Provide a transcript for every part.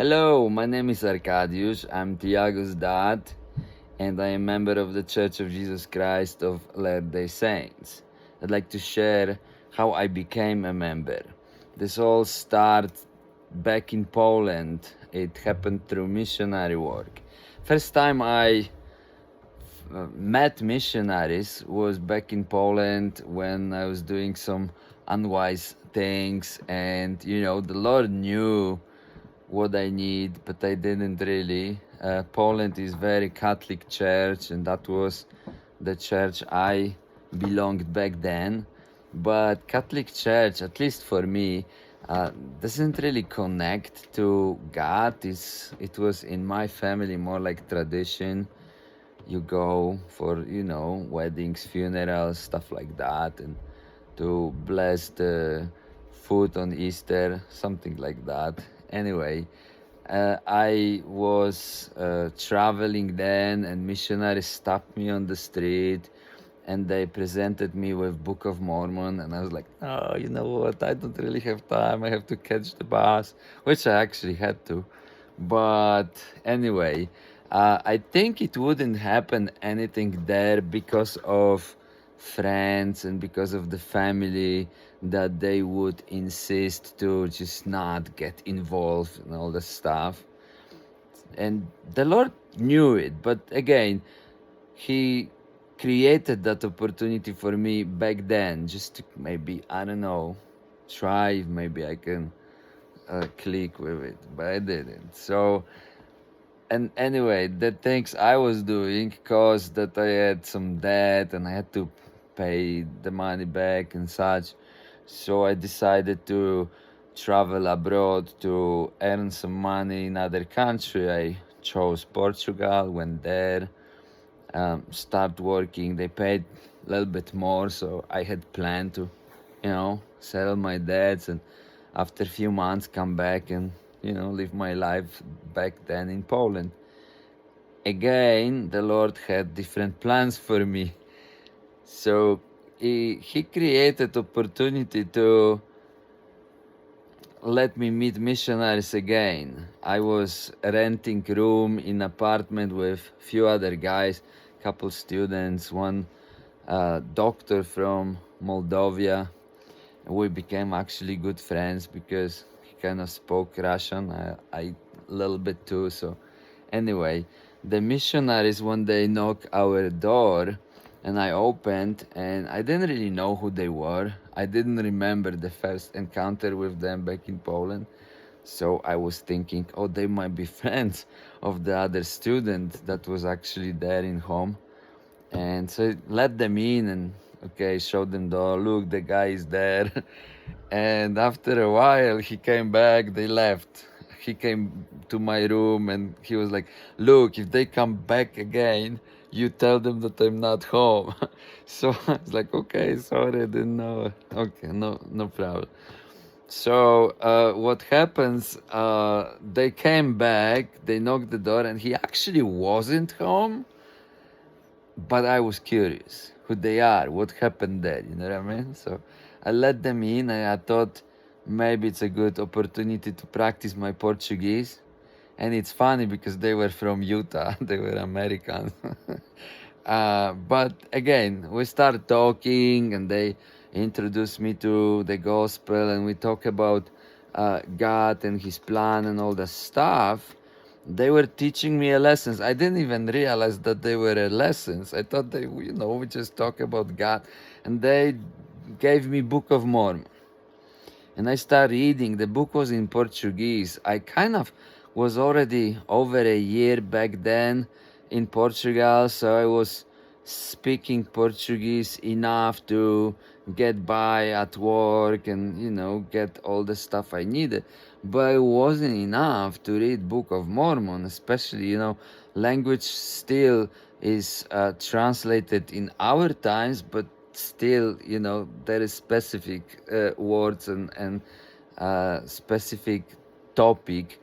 Hello, my name is Arkadiusz. I'm Tiago's dad, and I am a member of the Church of Jesus Christ of Latter-day Saints. I'd like to share how I became a member. This all started back in Poland. It happened through missionary work. First time I met missionaries was back in Poland when I was doing some unwise things, and the Lord knew what I need, but I didn't really. Poland is very Catholic church, and that was the church I belonged back then. But Catholic church, at least for me, doesn't really connect to God. It was in my family more like tradition. You go for weddings, funerals, stuff like that, and to bless the food on Easter, something like that. Anyway, I was traveling then, and missionaries stopped me on the street, and they presented me with Book of Mormon, and I was like, oh, you know what? I don't really have time. I have to catch the bus, which I actually had to. But anyway, I think it wouldn't happen anything there because of friends and because of the family, that they would insist to just not get involved and all the stuff. And the Lord knew it, but again, He created that opportunity for me back then, just to maybe, I don't know, try if maybe I can click with it, but I didn't. So, and anyway, the things I was doing caused that I had some debt and I had to pay the money back and such. So I decided to travel abroad to earn some money in other country. I chose Portugal, went there, start working. They paid a little bit more, so I had planned to, settle my debts, and after a few months come back and live my life back then in Poland. Again, the Lord had different plans for me, so he created opportunity to let me meet missionaries again. I was renting room in apartment with few other guys, couple students, one doctor from Moldova. We became actually good friends because he kind of spoke Russian. I a little bit too. So anyway, the missionaries one day knocked our door, and I opened, and I didn't really know who they were. I didn't remember the first encounter with them back in Poland. So I was thinking, oh, they might be friends of the other student that was actually there in home. And so I let them in and okay, showed them the door. Look, the guy is there. And after a while, he came back. They left. He came to my room and he was like, "Look, if they come back again, you tell them that I'm not home." So I was like, "Okay, sorry, I didn't know." Okay, no problem. So what happens? They came back. They knocked the door, and he actually wasn't home. But I was curious who they are, what happened there, you know what I mean? So I let them in, and I thought maybe it's a good opportunity to practice my Portuguese. And it's funny because they were from Utah, they were Americans. But again, we started talking, and they introduced me to the gospel, and we talk about God and His plan and all that stuff. They were teaching me a lessons. I didn't even realize that they were lessons. I thought they, we just talk about God, and they gave me Book of Mormon, and I started reading. The book was in Portuguese. I kind of was already over a year back then in Portugal, so I was speaking Portuguese enough to get by at work and get all the stuff I needed. But it wasn't enough to read Book of Mormon, especially language still is translated in our times, but still there is specific words and specific topic.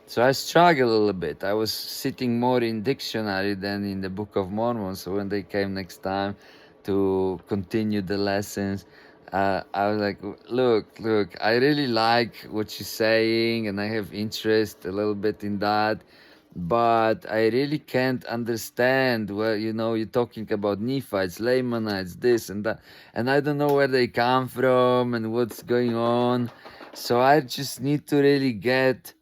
So I struggled a little bit. I was sitting more in dictionary than in the Book of Mormon. So when they came next time to continue the lessons, I was like, look, I really like what you're saying, and I have interest a little bit in that, but I really can't understand where, you're talking about Nephites, Lamanites, this and that, and I don't know where they come from and what's going on. So I just need to really get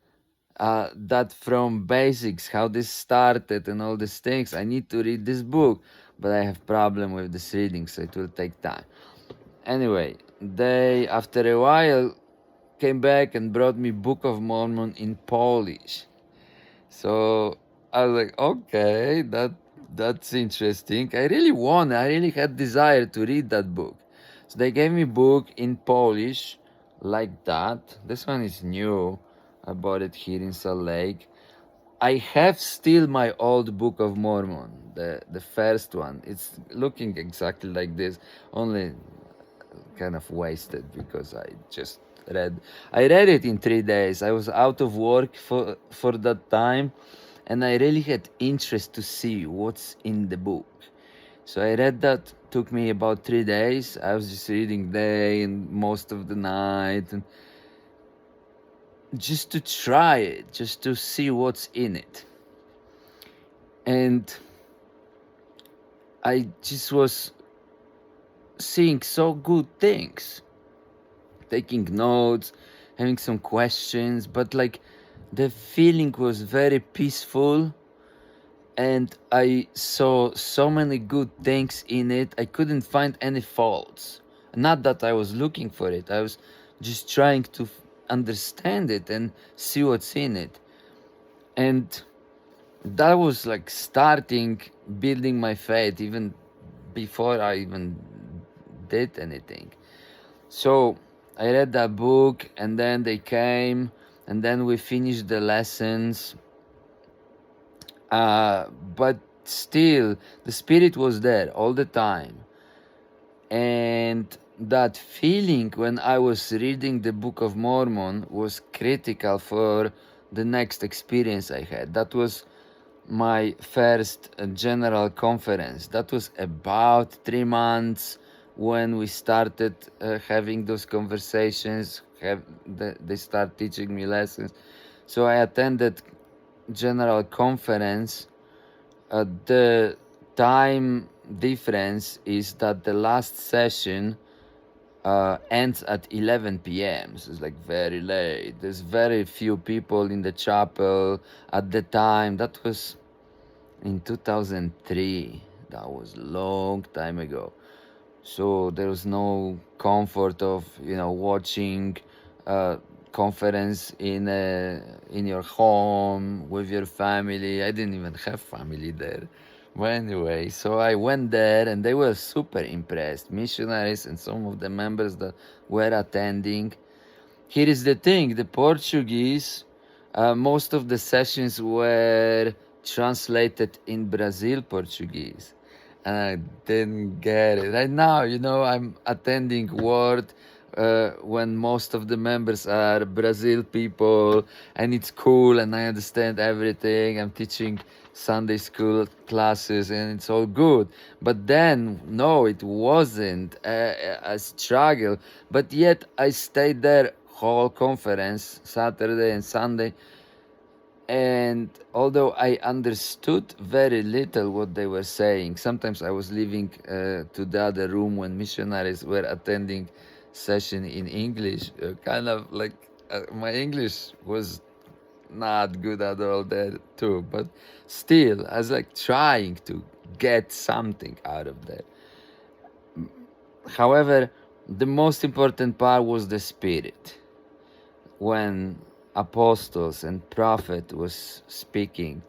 that from basics, how this started and all these things. I need to read this book, but I have problem with this reading, so it will take time. Anyway, they after a while came back and brought me Book of Mormon in Polish. So I was like, okay, that's interesting. I really had desire to read that book. So they gave me book in Polish like that. This one is new. I bought it here in Salt Lake. I have still my old Book of Mormon, the first one. It's looking exactly like this, only kind of wasted because I read it in 3 days. I was out of work for that time, and I really had interest to see what's in the book. So I read that. Took me about 3 days. I was just reading day and most of the night, and just to try it, just to see what's in it. And I just was seeing so good things, taking notes, having some questions, but like the feeling was very peaceful, and I saw so many good things in it. I couldn't find any faults. Not that I was looking for it, I was just trying to understand it and see what's in it. And that was like starting building my faith even before I even did anything. So I read that book, and then they came, and then we finished the lessons. But still, the Spirit was there all the time. And that feeling when I was reading the Book of Mormon was critical for the next experience I had. That was my first general conference. That was about 3 months when we started having those conversations. They start teaching me lessons. So I attended general conference. The time difference is that the last session ends at 11 p.m. So it's like very late. There's very few people in the chapel at the time. That was in 2003. That was a long time ago. So there was no comfort of watching conference in your home with your family. I didn't even have family there. But anyway, so I went there, and they were super impressed, missionaries and some of the members that were attending. Here is the thing, the Portuguese, most of the sessions were translated in Brazil Portuguese, and I didn't get it. Right now, I'm attending Word when most of the members are Brazil people, and it's cool, and I understand everything. I'm teaching Sunday school classes, and it's all good. But then, no, it wasn't a struggle. But yet, I stayed there whole conference, Saturday and Sunday. And although I understood very little what they were saying, sometimes I was leaving to the other room when missionaries were attending session in English. Kind of like my English was not good at all there too, but still, I was like trying to get something out of that. However, the most important part was the Spirit. When apostles and prophet were speaking,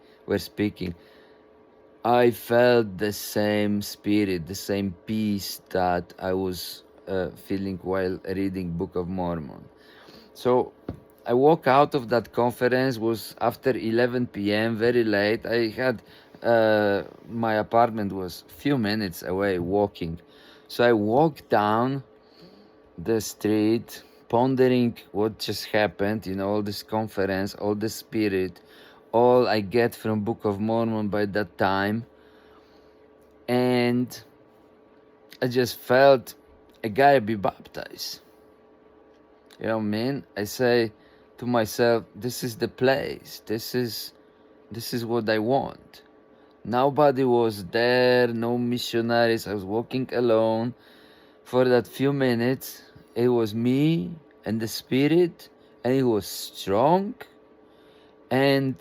I felt the same Spirit, the same peace that I was feeling while reading Book of Mormon. So I walked out of that conference, was after 11 p.m., very late. I had my apartment was a few minutes away walking. So I walked down the street, pondering what just happened, all this conference, all the Spirit, all I get from Book of Mormon by that time. And I just felt I gotta be baptized. You know what I mean? I say to myself, this is the place. This is what I want. Nobody was there, no missionaries. I was walking alone for that few minutes. It was me and the Spirit, and it was strong. And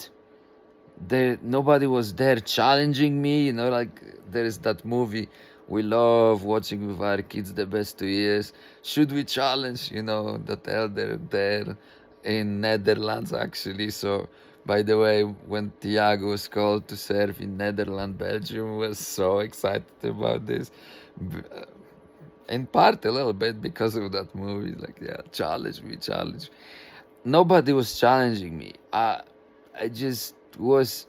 nobody was there challenging me. You know, like there is that movie we love watching with our kids, The Best 2 Years. Should we challenge, that elder there in Netherlands, actually? So, by the way, when Tiago was called to serve in Netherlands, Belgium, was so excited about this. In part, a little bit because of that movie. Like, yeah, challenge me, challenge. Nobody was challenging me. I just was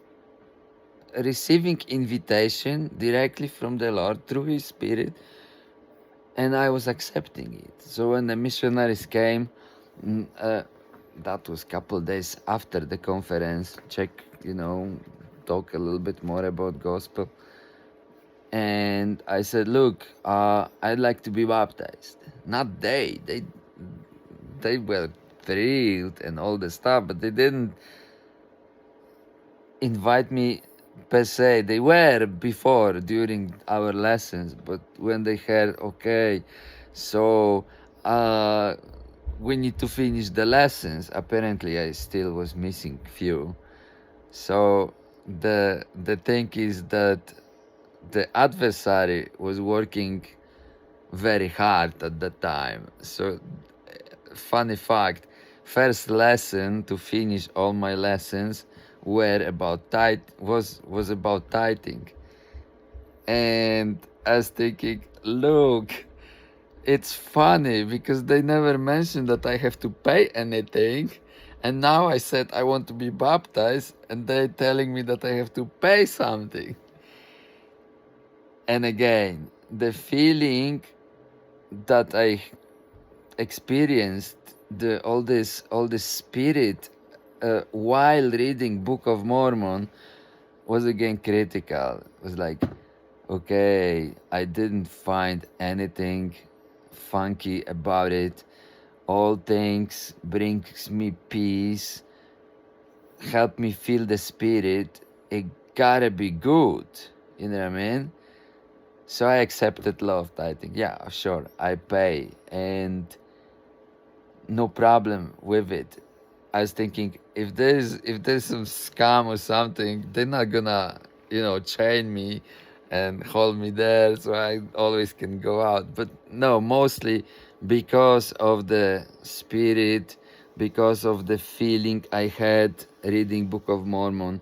receiving invitation directly from the Lord through His Spirit, and I was accepting it. So when the missionaries came, that was a couple days after the conference. Talk a little bit more about gospel, and I said, "Look, I'd like to be baptized." Not they were thrilled and all the stuff, but they didn't invite me per se. They were before during our lessons, but when they heard, okay, so we need to finish the lessons, apparently I still was missing few. So the thing is that the adversary was working very hard at that time. So funny fact, first lesson to finish all my lessons were about was about tithing. And I was thinking, look, it's funny because they never mentioned that I have to pay anything. And now I said I want to be baptized, and they're telling me that I have to pay something. And again, the feeling that I experienced, all this spirit while reading Book of Mormon was again critical. It was like, okay, I didn't find anything funky about it. All things brings me peace, help me feel the spirit. It gotta be good. You know what I mean? So I accepted law of tithing. Yeah, sure, I pay, and no problem with it. I was thinking, if there's some scam or something, they're not gonna chain me and hold me there, so I always can go out. But no, mostly because of the spirit, because of the feeling I had reading Book of Mormon.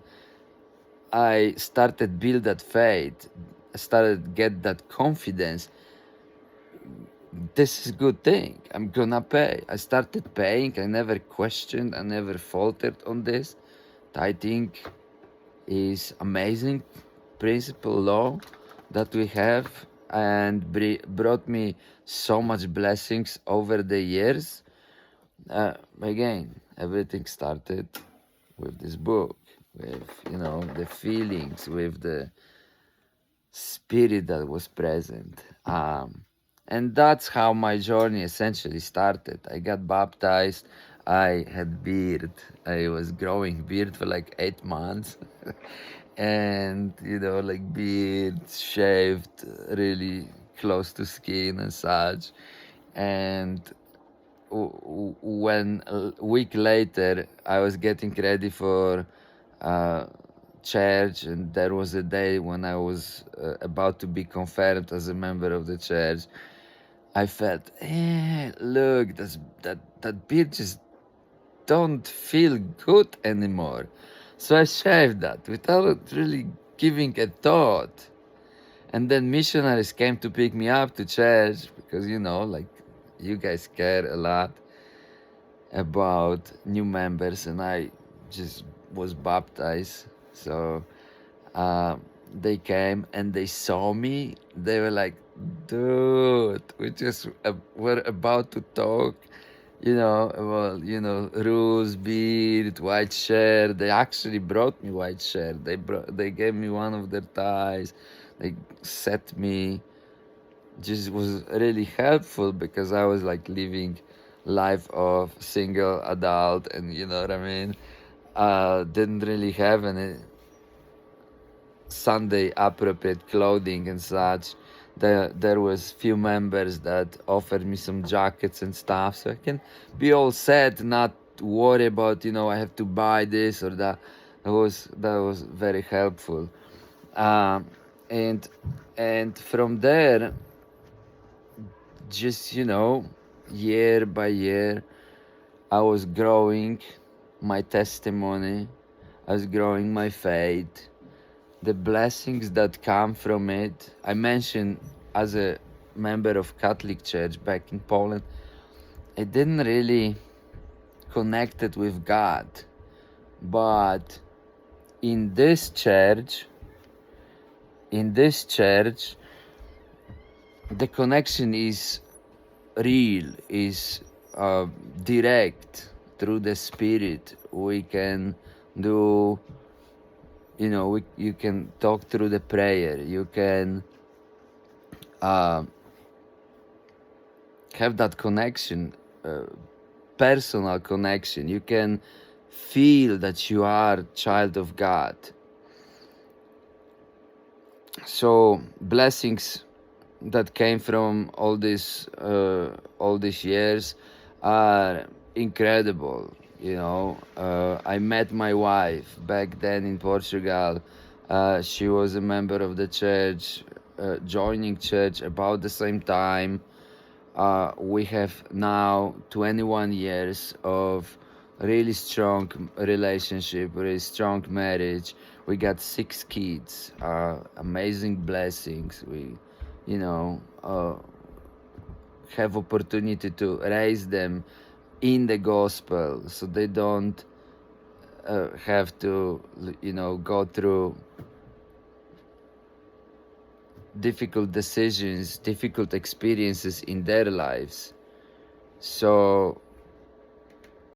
I started build that faith. I started get that confidence. This is good thing. I'm gonna pay. I started paying. I never questioned. I never faltered on this. Tithing is amazing principle law that we have, and brought me so much blessings over the years. Again, everything started with this book, with the feelings, with the spirit that was present. And that's how my journey essentially started. I got baptized. I had beard. I was growing beard for like 8 months. And, like beard shaved really close to skin and such. And when a week later I was getting ready for church, and there was a day when I was about to be confirmed as a member of the church, I felt, look, that beard just don't feel good anymore. So I shaved that without really giving a thought. And then missionaries came to pick me up to church because, like, you guys care a lot about new members, and I just was baptized. So they came and they saw me. They were like, dude, we just were about to talk, about, rules, beard, white shirt. They actually brought me white shirt. They gave me one of their ties. They set me just was really helpful because I was like living life of single adult, and you know what I mean. Didn't really have any Sunday appropriate clothing and such. There was few members that offered me some jackets and stuff, so I can be all set, not worry about I have to buy this or that. That was very helpful. Um, and from there, just year by year, I was growing my testimony. I was growing my faith, the blessings that come from it. I mentioned, as a member of Catholic Church back in Poland, I didn't really connected with God, but in this church, the connection is real, is direct through the Spirit. We can do, you can talk through the prayer. You can have that connection, personal connection. You can feel that you are child of God. So blessings that came from all these years are incredible. I met my wife back then in Portugal. She was a member of the church, joining church about the same time. We have now 21 years of really strong relationship, really strong marriage. We got 6 kids, amazing blessings. We, have opportunity to raise them in the gospel, so they don't have to, go through difficult decisions, difficult experiences in their lives. So